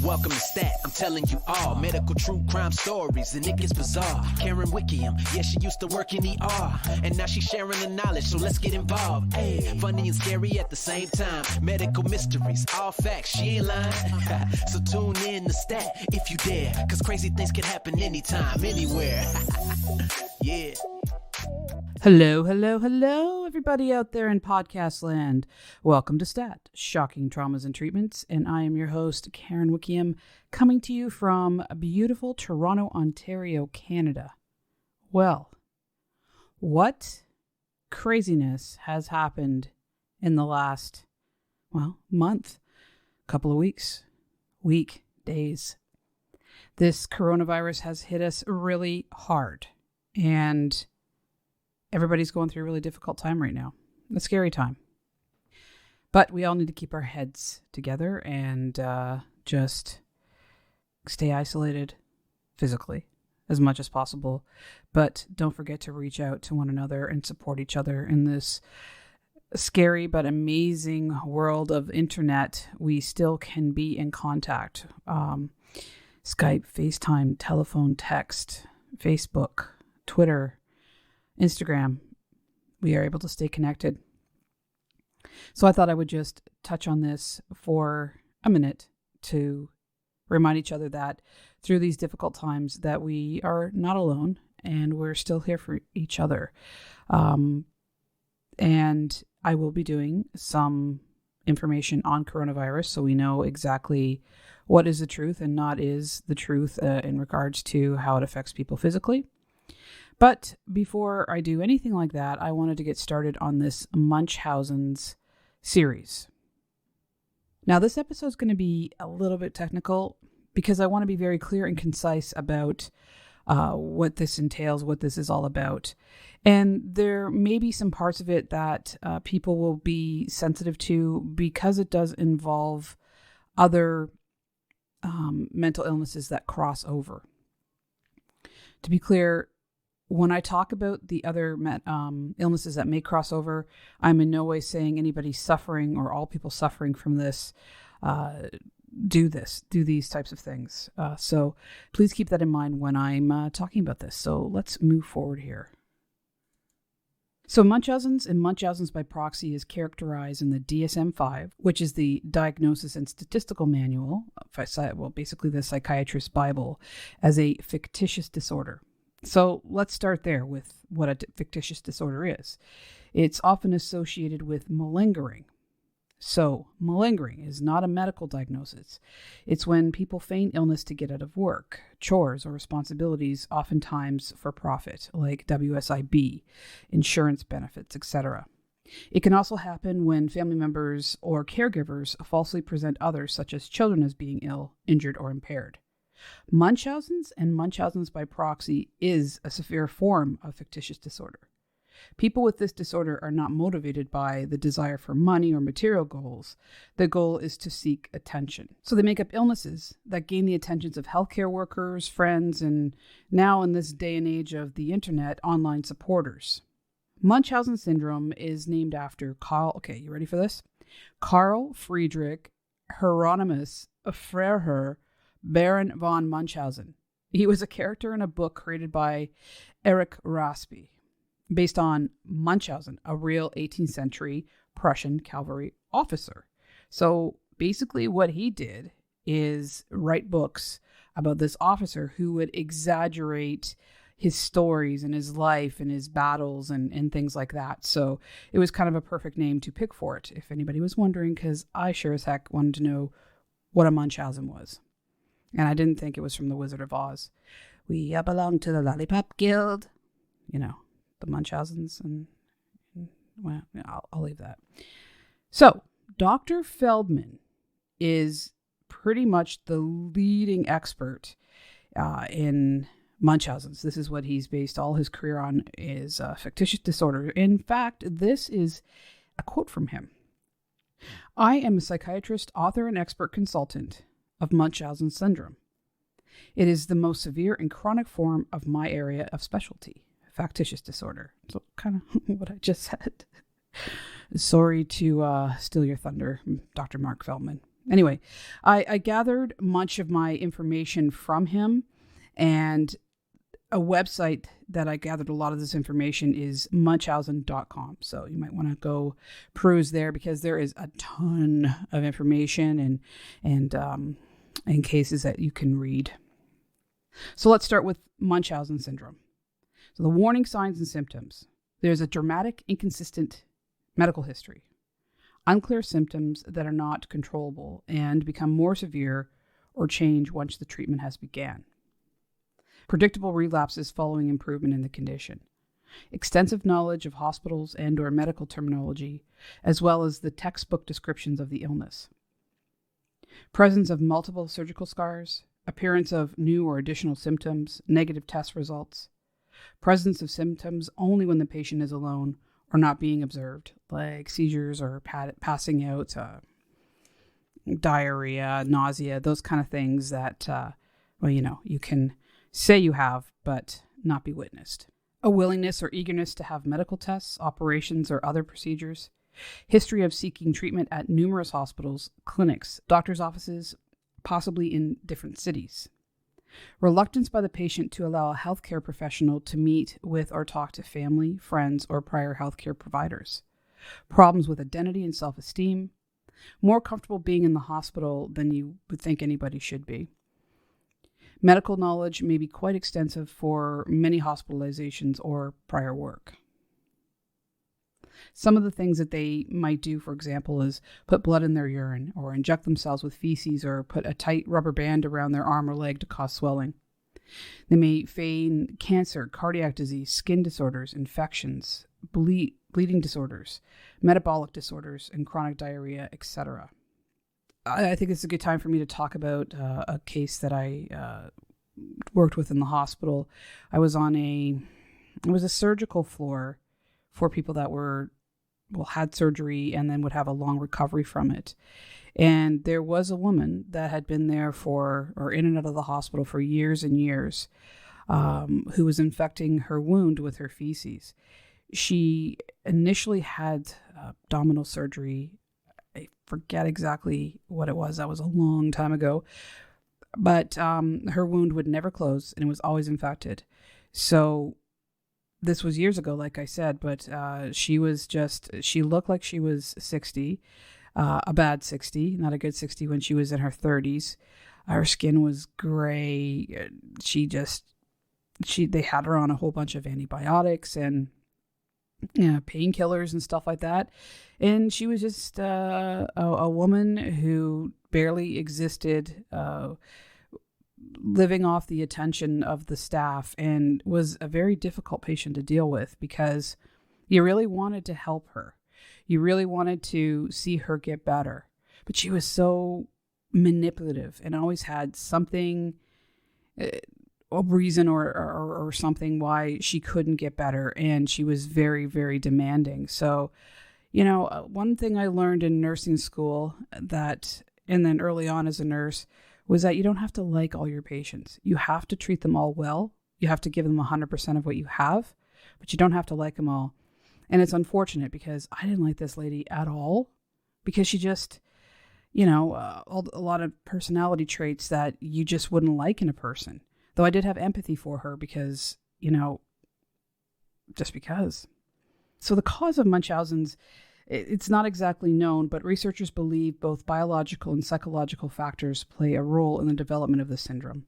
Welcome to Stat, I'm telling you all medical true crime stories, and it gets bizarre. Karen Wickham, yeah, she used to work in ER, and now she's sharing the knowledge, so let's get involved. Hey, funny and scary at the same time. Medical mysteries, all facts, she ain't lying. So tune in to Stat if you dare, cause crazy things can happen anytime, anywhere. Yeah. Hello, everybody out there in podcast land. Welcome to Stat, Shocking Traumas and Treatments, and I am your host, Karen Wickham, coming to you from beautiful Toronto, Ontario, Canada. Well, what craziness has happened in the last, month, couple of weeks, days? This coronavirus has hit us really hard, and everybody's going through a really difficult time right now. A scary time. But we all need to keep our heads together and just stay isolated physically as much as possible. But don't forget to reach out to one another and support each other in this scary but amazing world of internet. We still can be in contact. Skype, FaceTime, telephone, text, Facebook, Twitter, Instagram, we are able to stay connected. So I thought I would just touch on this for a minute to remind each other that through these difficult times that we are not alone and we're still here for each other. And I will be doing some information on coronavirus so we know exactly what is the truth and not is the truth in regards to how it affects people physically. But before I do anything like that, I wanted to get started on this Munchausen's series. Now, this episode is going to be a little bit technical because I want to be very clear and concise about what this entails, what this is all about. And there may be some parts of it that people will be sensitive to because it does involve other mental illnesses that cross over. To be clear, when I talk about the other illnesses that may cross over, I'm in no way saying anybody suffering or all people suffering from this do these types of things. So please keep that in mind when I'm talking about this. So let's move forward here. So Munchausen's and Munchausen's by Proxy is characterized in the DSM-5, which is the Diagnosis and Statistical Manual, basically the Psychiatrist's Bible, as a fictitious disorder. So let's start there with what a fictitious disorder is. It's often associated with malingering. So malingering is not a medical diagnosis. It's when people feign illness to get out of work, chores, or responsibilities, oftentimes for profit, like WSIB, insurance benefits, etc. It can also happen when family members or caregivers falsely present others, such as children, as being ill, injured, or impaired. Munchausen's and Munchausen's by proxy is a severe form of fictitious disorder. People with this disorder are not motivated by the desire for money or material goals. The goal is to seek attention. So they make up illnesses that gain the attentions of healthcare workers, friends, and now in this day and age of the internet, online supporters. Munchausen syndrome is named after Carl Friedrich Hieronymus Freiherr Baron von Munchausen. He was a character in a book created by Erich Raspe, based on Munchausen, a real 18th century Prussian cavalry officer. So basically what he did is write books about this officer who would exaggerate his stories and his life and his battles and things like that. So it was kind of a perfect name to pick for it, if anybody was wondering, because I sure as heck wanted to know what a Munchausen was. And I didn't think it was from the Wizard of Oz. We belong to the Lollipop Guild. You know, the Munchausens. I'll leave that. So, Dr. Feldman is pretty much the leading expert in Munchausen's. This is what he's based all his career on, is fictitious disorder. In fact, this is a quote from him. "I am a psychiatrist, author, and expert consultant of Munchausen syndrome. It is the most severe and chronic form of my area of specialty, factitious disorder." So kind of what I just said. Sorry to steal your thunder, Dr. Marc Feldman. Anyway, I gathered much of my information from him, and a website that I gathered a lot of this information is Munchausen.com. So you might want to go peruse there because there is a ton of information and cases that you can read. So let's start with Munchausen syndrome. So the warning signs and symptoms. There's a dramatic, inconsistent medical history, unclear symptoms that are not controllable and become more severe or change once the treatment has begun. Predictable relapses following improvement in the condition. Extensive knowledge of hospitals and or medical terminology, as well as the textbook descriptions of the illness. Presence of multiple surgical scars, appearance of new or additional symptoms, negative test results. Presence of symptoms only when the patient is alone or not being observed, like seizures or passing out, diarrhea, nausea, those kind of things that, you can say you have, but not be witnessed. A willingness or eagerness to have medical tests, operations, or other procedures. History of seeking treatment at numerous hospitals, clinics, doctor's offices, possibly in different cities. Reluctance by the patient to allow a healthcare professional to meet with or talk to family, friends, or prior healthcare providers. Problems with identity and self-esteem. More comfortable being in the hospital than you would think anybody should be. Medical knowledge may be quite extensive for many hospitalizations or prior work. Some of the things that they might do, for example, is put blood in their urine or inject themselves with feces or put a tight rubber band around their arm or leg to cause swelling. They may feign cancer, cardiac disease, skin disorders, infections, bleeding disorders, metabolic disorders, and chronic diarrhea, etc. I think it's a good time for me to talk about a case that I worked with in the hospital. It was a surgical floor for people that had surgery and then would have a long recovery from it. And there was a woman that had been there in and out of the hospital for years and years, who was infecting her wound with her feces. She initially had abdominal surgery. I forget exactly what it was. That was a long time ago. But her wound would never close and it was always infected. So this was years ago, like I said, but she looked like she was 60, a bad 60, not a good 60 when she was in her 30s. Her skin was gray. They had her on a whole bunch of antibiotics and painkillers and stuff like that. And she was just a woman who barely existed, living off the attention of the staff, and was a very difficult patient to deal with because you really wanted to help her. You really wanted to see her get better. But she was so manipulative and always had something, a reason or something why she couldn't get better. And she was very, very demanding. So, one thing I learned in nursing school and then early on as a nurse, was that you don't have to like all your patients. You have to treat them all well. You have to give them 100% of what you have, but you don't have to like them all. And it's unfortunate because I didn't like this lady at all because she just, a lot of personality traits that you just wouldn't like in a person. Though I did have empathy for her because, just because. So the cause of Munchausen's, it's not exactly known, but researchers believe both biological and psychological factors play a role in the development of the syndrome.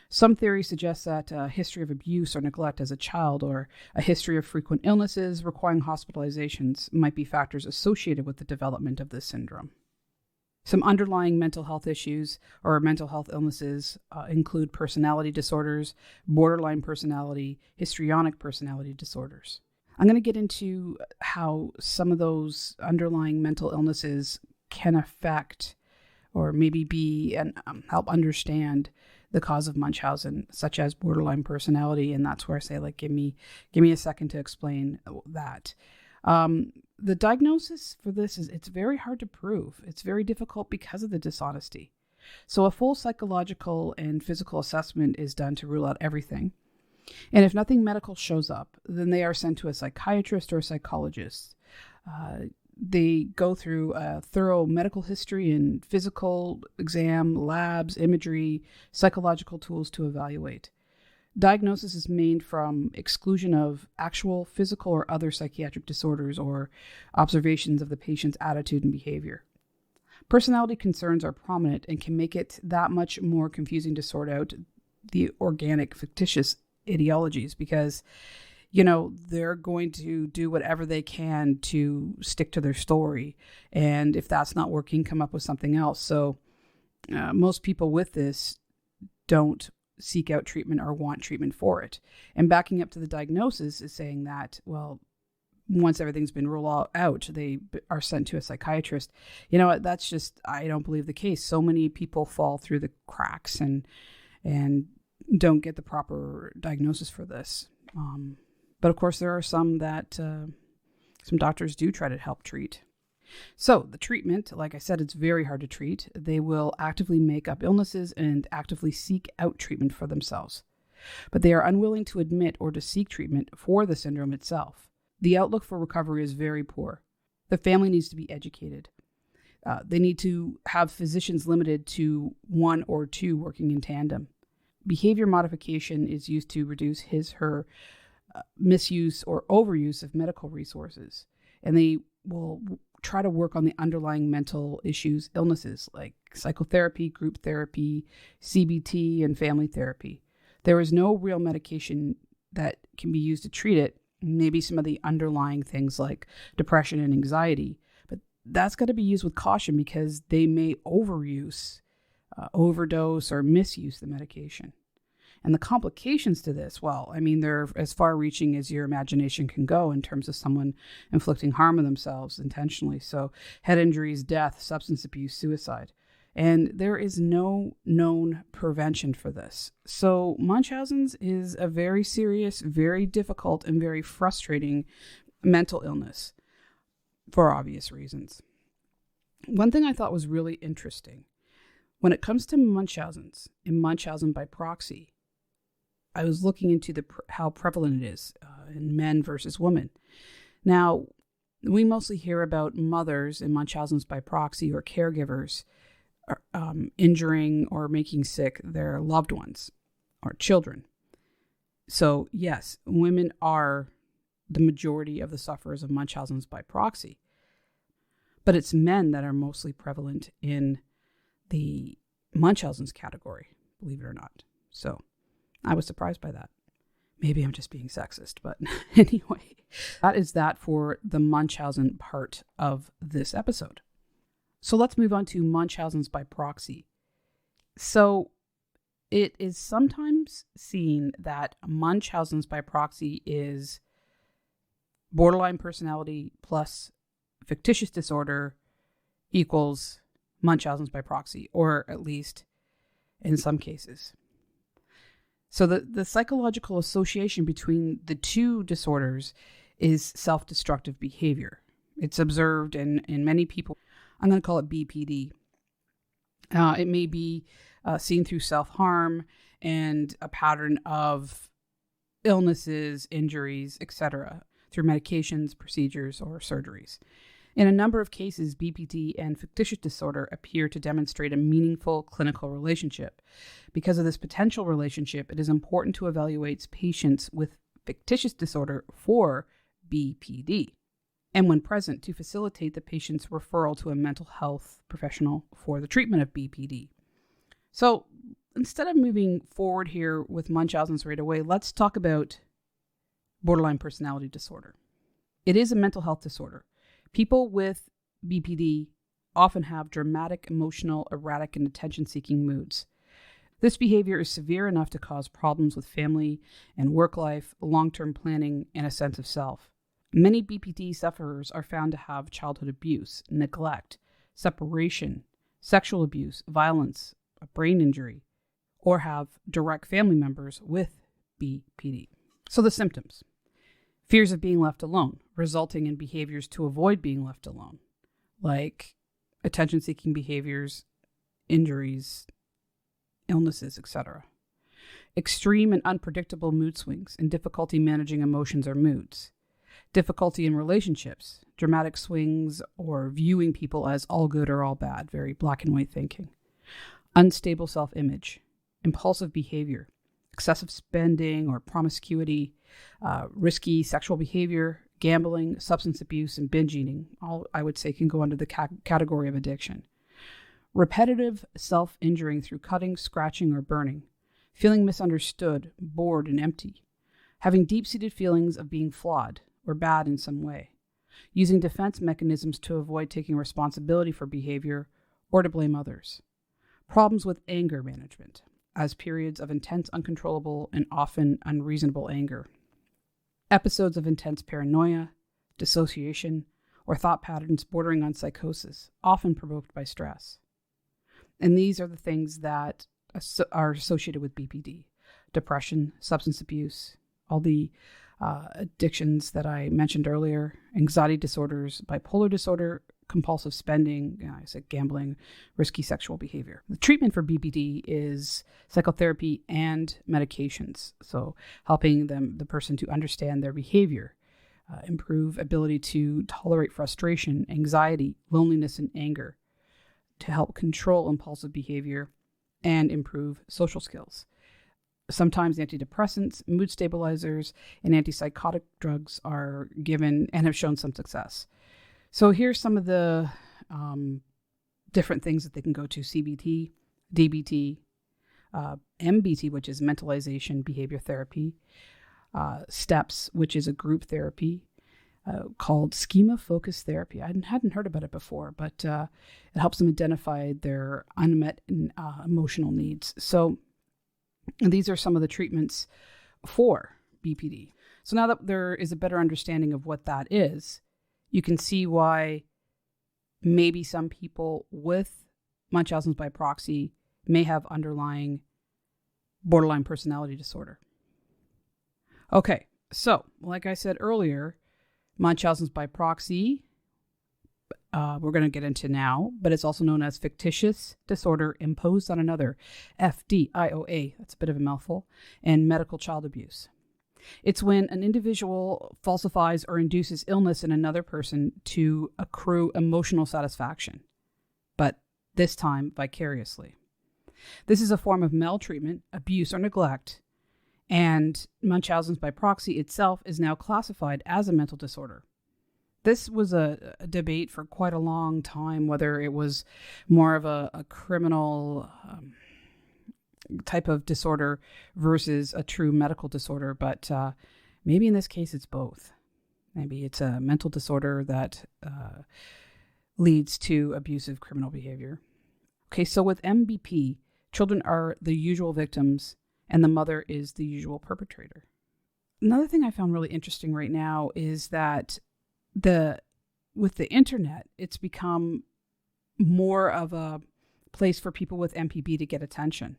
Some theories suggest that a history of abuse or neglect as a child or a history of frequent illnesses requiring hospitalizations might be factors associated with the development of this syndrome. Some underlying mental health issues or mental health illnesses include personality disorders, borderline personality, histrionic personality disorders. I'm going to get into how some of those underlying mental illnesses can affect or maybe be and help understand the cause of Munchausen, such as borderline personality. And that's where I say, give me a second to explain that. The diagnosis for this it's very hard to prove. It's very difficult because of the dishonesty. So a full psychological and physical assessment is done to rule out everything. And if nothing medical shows up, then they are sent to a psychiatrist or a psychologist. They go through a thorough medical history and physical exam, labs, imagery, psychological tools to evaluate. Diagnosis is made from exclusion of actual physical or other psychiatric disorders or observations of the patient's attitude and behavior. Personality concerns are prominent and can make it that much more confusing to sort out the organic, fictitious ideologies because, they're going to do whatever they can to stick to their story. And if that's not working, come up with something else. So most people with this don't seek out treatment or want treatment for it. And backing up to the diagnosis is saying that, well, once everything's been ruled out, they are sent to a psychiatrist. That's just, I don't believe the case. So many people fall through the cracks and don't get the proper diagnosis for this. But of course, there are some that some doctors do try to help treat. So the treatment, like I said, it's very hard to treat. They will actively make up illnesses and actively seek out treatment for themselves. But they are unwilling to admit or to seek treatment for the syndrome itself. The outlook for recovery is very poor. The family needs to be educated. They need to have physicians limited to one or two working in tandem. Behavior modification is used to reduce her misuse or overuse of medical resources. And they will try to work on the underlying mental issues, illnesses like psychotherapy, group therapy, CBT, and family therapy. There is no real medication that can be used to treat it. Maybe some of the underlying things like depression and anxiety, but that's got to be used with caution because they may overdose, or misuse the medication. And the complications to this, they're as far-reaching as your imagination can go in terms of someone inflicting harm on themselves intentionally. So head injuries, death, substance abuse, suicide. And there is no known prevention for this. So Munchausen's is a very serious, very difficult, and very frustrating mental illness for obvious reasons. One thing I thought was really interesting, when it comes to Munchausen's and Munchausen by proxy, I was looking into how prevalent it is in men versus women. Now, we mostly hear about mothers in Munchausen's by proxy or caregivers injuring or making sick their loved ones or children. So yes, women are the majority of the sufferers of Munchausen's by proxy, but it's men that are mostly prevalent in the Munchausen's category, believe it or not. So I was surprised by that. Maybe I'm just being sexist, but anyway, that is that for the Munchausen part of this episode. So let's move on to Munchausen's by proxy. So it is sometimes seen that Munchausen's by proxy is borderline personality plus fictitious disorder equals Munchausen's by proxy, or at least in some cases. So the psychological association between the two disorders is self-destructive behavior. It's observed in many people. I'm going to call it BPD. It may be seen through self-harm and a pattern of illnesses, injuries, etc., through medications, procedures, or surgeries. In a number of cases, BPD and fictitious disorder appear to demonstrate a meaningful clinical relationship. Because of this potential relationship, it is important to evaluate patients with fictitious disorder for BPD, and when present, to facilitate the patient's referral to a mental health professional for the treatment of BPD. So instead of moving forward here with Munchausen's right away, let's talk about borderline personality disorder. It is a mental health disorder. People with BPD often have dramatic, emotional, erratic, and attention-seeking moods. This behavior is severe enough to cause problems with family and work life, long-term planning, and a sense of self. Many BPD sufferers are found to have childhood abuse, neglect, separation, sexual abuse, violence, a brain injury, or have direct family members with BPD. So the symptoms: fears of being left alone, resulting in behaviors to avoid being left alone, like attention-seeking behaviors, injuries, illnesses, etc. Extreme and unpredictable mood swings and difficulty managing emotions or moods. difficulty in relationships, dramatic swings, or viewing people as all good or all bad, very black and white thinking, unstable self-image, impulsive behavior, excessive spending or promiscuity, risky sexual behavior, gambling, substance abuse, and binge eating, all I would say can go under the category of addiction. Repetitive self-injuring through cutting, scratching, or burning, feeling misunderstood, bored, and empty, having deep-seated feelings of being flawed or bad in some way, using defense mechanisms to avoid taking responsibility for behavior or to blame others, problems with anger management, as periods of intense, uncontrollable, and often unreasonable anger, episodes of intense paranoia, dissociation, or thought patterns bordering on psychosis, often provoked by stress. And these are the things that are associated with BPD: depression, substance abuse, all the addictions that I mentioned earlier, anxiety disorders, bipolar disorder, compulsive spending, I said gambling, risky sexual behavior. The treatment for BPD is psychotherapy and medications. So helping the person to understand their behavior, improve ability to tolerate frustration, anxiety, loneliness, and anger, to help control impulsive behavior and improve social skills. Sometimes antidepressants, mood stabilizers, and antipsychotic drugs are given and have shown some success. So here's some of the different things that they can go to: CBT, DBT, MBT, which is mentalization behavior therapy, STEPS, which is a group therapy, called schema-focused therapy. I hadn't heard about it before, but it helps them identify their unmet emotional needs. So these are some of the treatments for BPD. So now that there is a better understanding of what that is, you can see why maybe some people with Munchausen by proxy may have underlying borderline personality disorder. Okay, so like I said earlier, Munchausen by proxy, we're going to get into now, but it's also known as fictitious disorder imposed on another, FDIOA, that's a bit of a mouthful, and medical child abuse. It's when an individual falsifies or induces illness in another person to accrue emotional satisfaction, but this time vicariously. This is a form of maltreatment, abuse, or neglect, and Munchausen by proxy itself is now classified as a mental disorder. This was a debate for quite a long time, whether it was more of a criminal type of disorder versus a true medical disorder, but maybe in this case it's both. Maybe it's a mental disorder that leads to abusive criminal behavior. Okay, so with MBP, children are the usual victims and the mother is the usual perpetrator. Another thing I found really interesting right now is that with the internet, it's become more of a place for people with MPB to get attention.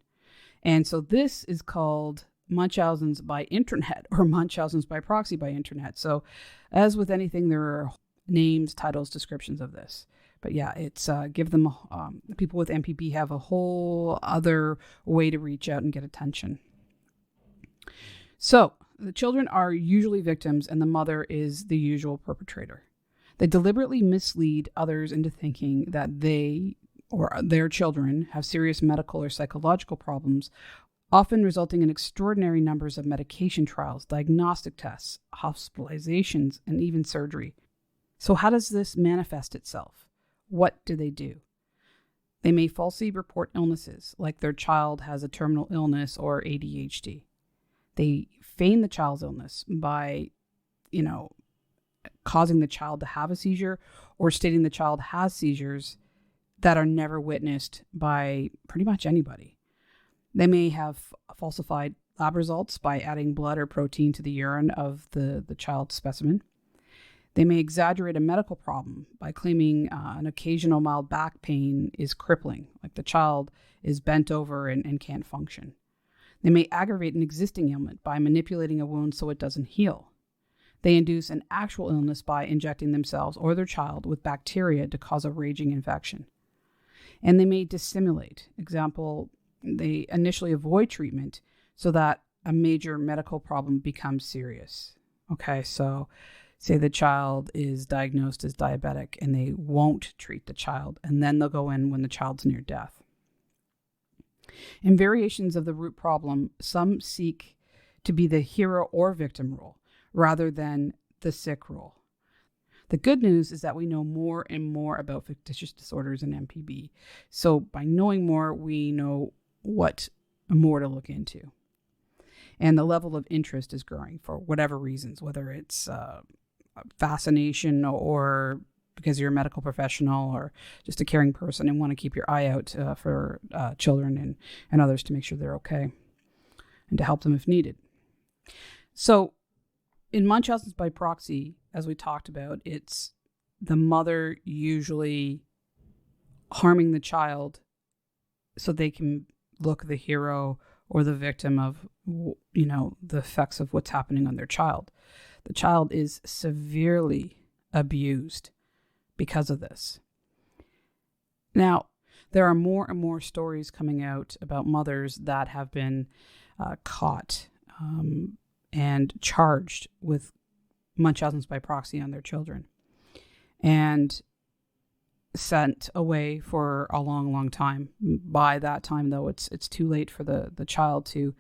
And so this is called Munchausen's by internet, or Munchausen's by proxy by internet. So as with anything, there are names, titles, descriptions of this. But yeah, it's give them, people with MPB have a whole other way to reach out and get attention. So the children are usually victims and the mother is the usual perpetrator. They deliberately mislead others into thinking that they or their children have serious medical or psychological problems, often resulting in extraordinary numbers of medication trials, diagnostic tests, hospitalizations, and even surgery. So how does this manifest itself? What do? They may falsely report illnesses, like their child has a terminal illness or ADHD. They feign the child's illness by, causing the child to have a seizure or stating the child has seizures that are never witnessed by pretty much anybody. They may have falsified lab results by adding blood or protein to the urine of the child's specimen. They may exaggerate a medical problem by claiming an occasional mild back pain is crippling, like the child is bent over and can't function. They may aggravate an existing ailment by manipulating a wound so it doesn't heal. They induce an actual illness by injecting themselves or their child with bacteria to cause a raging infection. And they may dissimulate. Example, they initially avoid treatment so that a major medical problem becomes serious. Okay, so say the child is diagnosed as diabetic and they won't treat the child, and then they'll go in when the child's near death. In variations of the root problem, some seek to be the hero or victim role rather than the sick role. The good news is that we know more and more about factitious disorders and MPB. So by knowing more, we know what more to look into. And the level of interest is growing for whatever reasons, whether it's fascination or because you're a medical professional or just a caring person and want to keep your eye out for children and others to make sure they're okay and to help them if needed. So in Munchausen's by proxy, as we talked about, it's the mother usually harming the child so they can look the hero or the victim of, the effects of what's happening on their child. The child is severely abused because of this. Now, there are more and more stories coming out about mothers that have been caught and charged with Munchausen's by proxy on their children and sent away for a long, long time. By that time, though, it's too late for the child to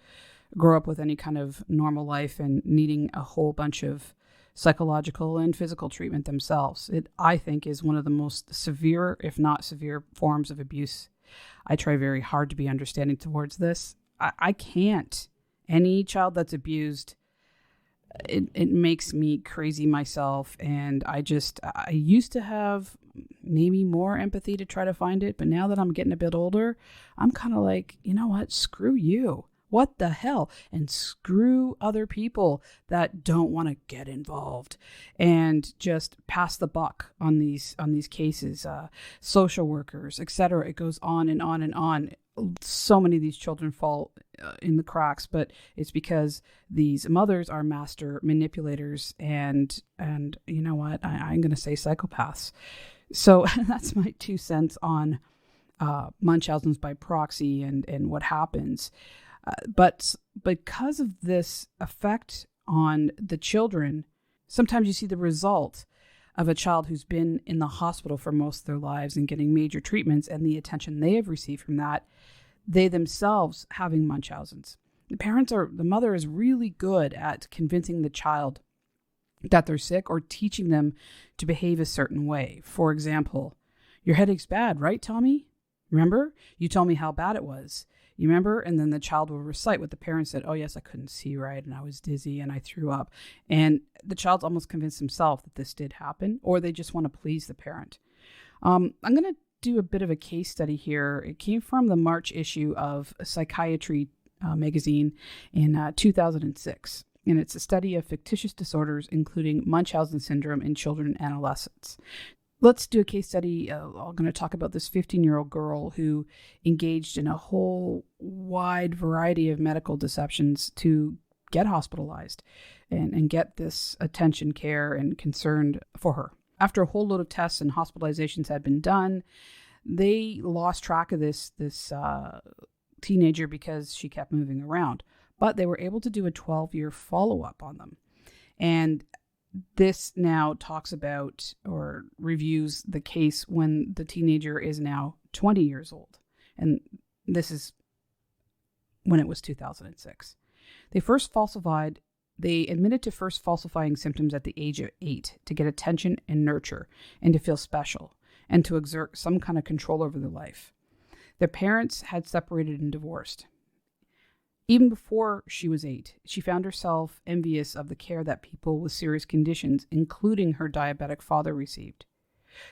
grow up with any kind of normal life and needing a whole bunch of psychological and physical treatment themselves. It, I think, is one of the most severe, if not severe, forms of abuse. I try very hard to be understanding towards this. I can't. Any child that's abused, it makes me crazy myself. And I used to have maybe more empathy to try to find it. But now that I'm getting a bit older, I'm kind of like, you know what? Screw you. What the hell? And screw other people that don't want to get involved and just pass the buck on these cases, social workers, etc. It goes on and on and on. So many of these children fall in the cracks, but it's because these mothers are master manipulators and you know what? I'm going to say psychopaths. So that's my 2 cents on Munchausen's by proxy and what happens. But because of this effect on the children, sometimes you see the result of a child who's been in the hospital for most of their lives and getting major treatments and the attention they have received from that, they themselves having Munchausen's. The mother is really good at convincing the child that they're sick or teaching them to behave a certain way. For example, your headache's bad, right, Tommy? Remember? You told me how bad it was. You remember? And then the child will recite what the parent said. Oh, yes, I couldn't see right, and I was dizzy, and I threw up. And the child's almost convinced himself that this did happen, or they just want to please the parent. I'm going to do a bit of a case study here. It came from the March issue of Psychiatry magazine in 2006. And it's a study of factitious disorders, including Munchausen syndrome in children and adolescents. Let's do a case study. I'm going to talk about this 15-year-old girl who engaged in a whole wide variety of medical deceptions to get hospitalized and get this attention, care, and concern for her. After a whole load of tests and hospitalizations had been done, they lost track of this teenager because she kept moving around. But they were able to do a 12-year follow-up on them. And this now talks about or reviews the case when the teenager is now 20 years old. And this is when it was 2006. They admitted to first falsifying symptoms at the age of 8 to get attention and nurture and to feel special and to exert some kind of control over their life. Their parents had separated and divorced. Even before she was 8, she found herself envious of the care that people with serious conditions, including her diabetic father, received.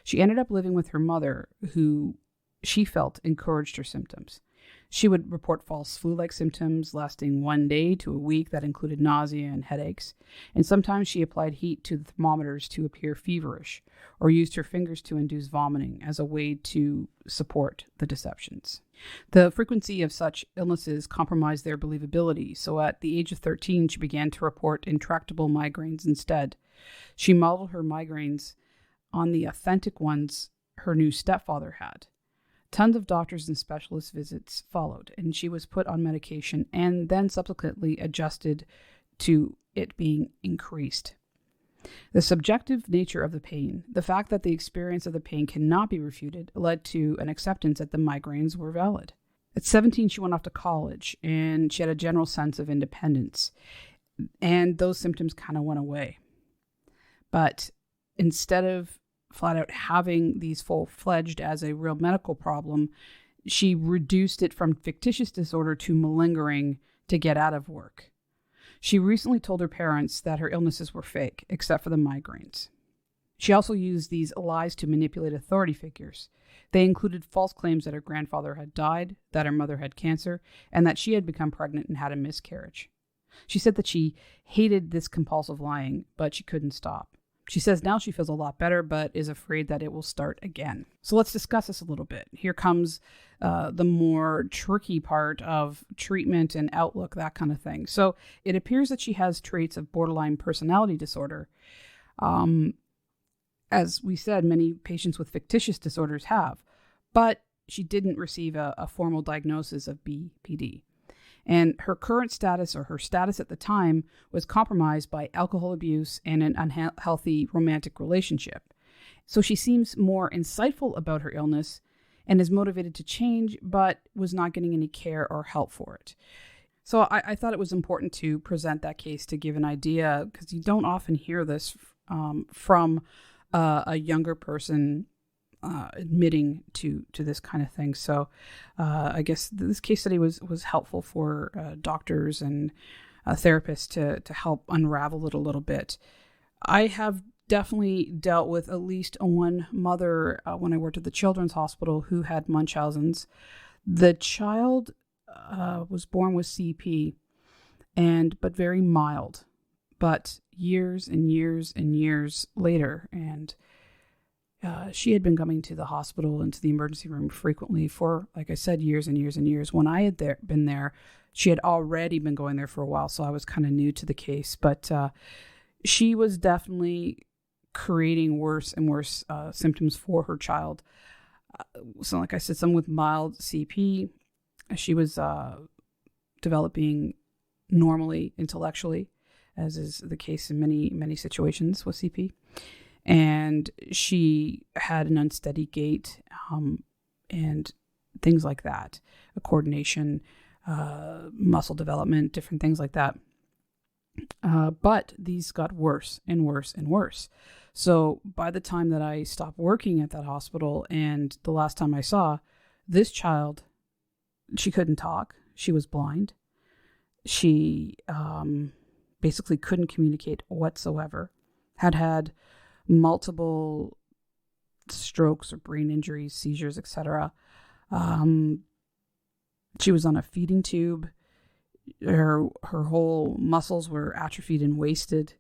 She ended up living with her mother, who she felt encouraged her symptoms. She would report false flu-like symptoms lasting 1 day to a week that included nausea and headaches, and sometimes she applied heat to the thermometers to appear feverish, or used her fingers to induce vomiting as a way to support the deceptions. The frequency of such illnesses compromised their believability, so at the age of 13, she began to report intractable migraines instead. She modeled her migraines on the authentic ones her new stepfather had. Tons of doctors and specialist visits followed, and she was put on medication and then subsequently adjusted to it being increased. The subjective nature of the pain, the fact that the experience of the pain cannot be refuted, led to an acceptance that the migraines were valid. At 17, she went off to college, and she had a general sense of independence. And those symptoms kind of went away. But instead of flat out having these full-fledged as a real medical problem, she reduced it from fictitious disorder to malingering to get out of work. She recently told her parents that her illnesses were fake, except for the migraines. She also used these lies to manipulate authority figures. They included false claims that her grandfather had died, that her mother had cancer, and that she had become pregnant and had a miscarriage. She said that she hated this compulsive lying, but she couldn't stop. She says now she feels a lot better, but is afraid that it will start again. So let's discuss this a little bit. Here comes the more tricky part of treatment and outlook, that kind of thing. So it appears that she has traits of borderline personality disorder. As we said, many patients with fictitious disorders have, but she didn't receive a formal diagnosis of BPD. And her current status, or her status at the time, was compromised by alcohol abuse and an unhealthy romantic relationship. So she seems more insightful about her illness and is motivated to change, but was not getting any care or help for it. So I thought it was important to present that case to give an idea, because you don't often hear this from a younger person admitting to this kind of thing. So I guess this case study was helpful for doctors and therapists to help unravel it a little bit. I have definitely dealt with at least one mother when I worked at the Children's Hospital who had Munchausen's. The child was born with CP, but very mild, but years and years and years later, and she had been coming to the hospital and to the emergency room frequently for, like I said, years and years and years. When I had been there, she had already been going there for a while, so I was kind of new to the case. But she was definitely creating worse and worse symptoms for her child. So like I said, some with mild CP. She was developing normally intellectually, as is the case in many, many situations with CP. And she had an unsteady gait and things like that, a coordination, muscle development, different things like that. But these got worse and worse and worse. So by the time that I stopped working at that hospital and the last time I saw this child, she couldn't talk. She was blind. She basically couldn't communicate whatsoever, had multiple strokes or brain injuries, seizures, etc. She was on a feeding tube. Her whole muscles were atrophied and wasted.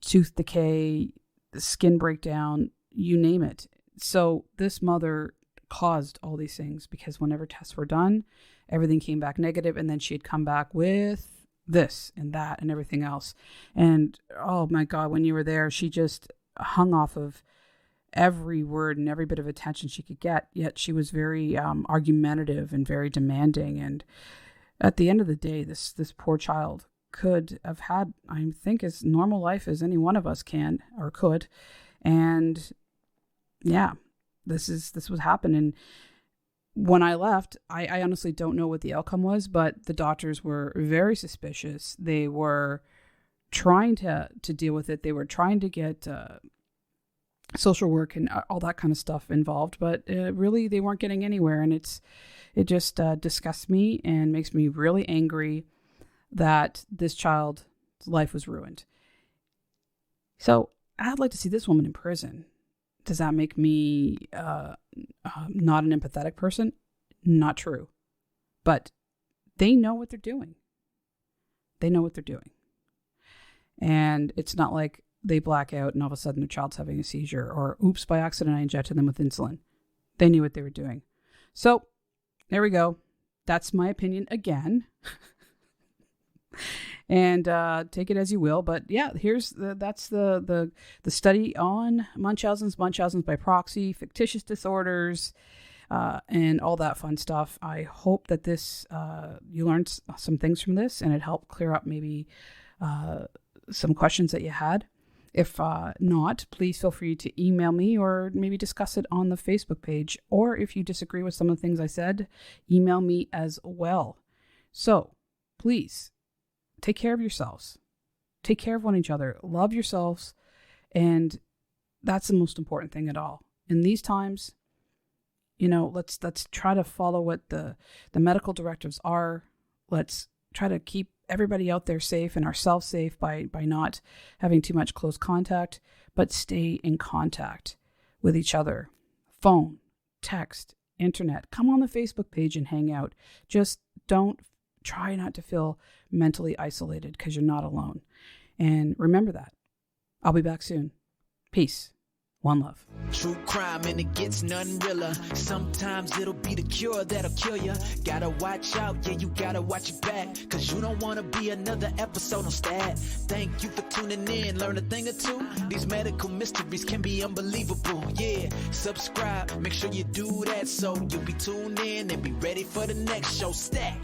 Tooth decay, skin breakdown, you name it. So this mother caused all these things because whenever tests were done, everything came back negative, and then she'd come back with this and that and everything else. And oh my God, when you were there, she just hung off of every word and every bit of attention she could get. Yet she was very argumentative and very demanding. And at the end of the day, this poor child could have had, I think, as normal life as any one of us can or could. And yeah, this was happening. When I left, I honestly don't know what the outcome was, but the doctors were very suspicious. They were trying to deal with it. They were trying to get social work and all that kind of stuff involved, but really they weren't getting anywhere. And it just disgusts me and makes me really angry that this child's life was ruined. So I'd like to see this woman in prison. Does that make me not an empathetic person? Not true. But they know what they're doing. They know what they're doing. And it's not like they black out and all of a sudden their child's having a seizure, or oops, by accident I injected them with insulin. They knew what they were doing. So there we go. That's my opinion again. And take it as you will, but yeah, that's the study on Munchausen's by proxy, fictitious disorders, and all that fun stuff. I hope that this you learned some things from this, and it helped clear up maybe some questions that you had. If not, please feel free to email me or maybe discuss it on the Facebook page. Or if you disagree with some of the things I said, email me as well. So please take care of yourselves. Take care of one another. Love yourselves. And that's the most important thing at all. In these times, let's try to follow what the medical directives are. Let's try to keep everybody out there safe and ourselves safe by not having too much close contact, but stay in contact with each other. Phone, text, internet. Come on the Facebook page and hang out. Just try not to feel mentally isolated because you're not alone. And remember that. I'll be back soon. Peace. One love. True crime and it gets none realer. Sometimes it'll be the cure that'll kill ya. Gotta watch out, yeah, you gotta watch your back. Cause you don't wanna be another episode on Stat. Thank you for tuning in, learn a thing or two. These medical mysteries can be unbelievable, yeah. Subscribe, make sure you do that so you'll be tuned in and be ready for the next show. Stat.